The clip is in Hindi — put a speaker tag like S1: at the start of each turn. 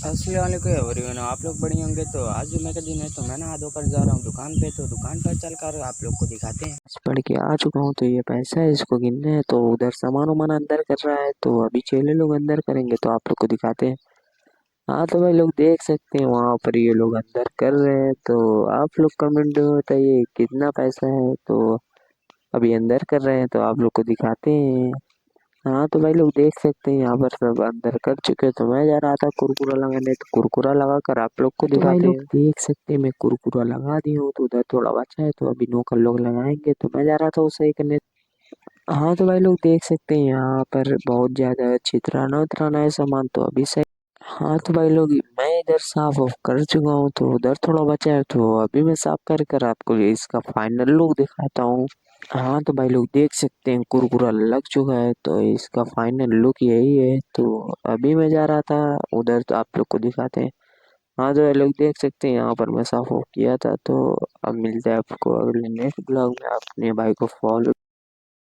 S1: अस्सलाम वालेकुम एवरीवन, आप लोग बढ़िया होंगे। तो आज जुम्मे का दिन है तो मैं नहा धोकर जा रहा हूँ दुकान पे। तो दुकान पर चलकर आप लोग को दिखाते हैं।
S2: पढ़ के आ चुका हूँ तो ये पैसा है, इसको गिनना है। तो उधर सामान वामान अंदर कर रहा है, तो अभी चेले लोग अंदर करेंगे तो आप लोग को दिखाते हैं। हाँ तो भाई लोग देख सकते हैं वहाँ पर ये लोग अंदर कर रहे हैं। तो आप लोग कमेंट में बताइए कितना पैसा है। तो अभी अंदर कर रहे हैं तो आप लोग को दिखाते हैं। हाँ तो भाई लोग देख सकते हैं यहाँ पर सब अंदर कर चुके हैं। तो मैं जा रहा था कुरकुरा लगाने, तो कुरकुरा लगा कर आप लोग को तो भाई
S1: दिखाते
S2: लोग
S1: हैं।
S2: देख सकते हैं मैं कुरकुरा लगा दी हूँ। तो उधर थोड़ा बचा है, तो अभी नौकर लोग लगाएंगे। तो मैं जा रहा था उसे करने। हाँ तो भाई लोग देख सकते हैं यहाँ पर बहुत ज्यादा चित्राना उतराना है सामान, तो अभी सही। हाँ तो भाई लोग मैं इधर साफ ऑफ कर चुका हूँ, तो उधर थोड़ा बचा है, तो अभी मैं साफ कर कर आपको इसका फाइनल लुक दिखाता हूँ। हाँ तो भाई लोग देख सकते हैं कुरकुरा लग चुका है, तो इसका फाइनल लुक यही है। तो अभी मैं जा रहा था उधर, तो आप लोग को दिखाते हैं। हाँ तो भाई लोग देख सकते हैं यहाँ पर मैं साफ ऑफ किया था। तो अब मिलते हैं आपको अगले नेक्स्ट ब्लॉग में। अपने भाई को फॉलो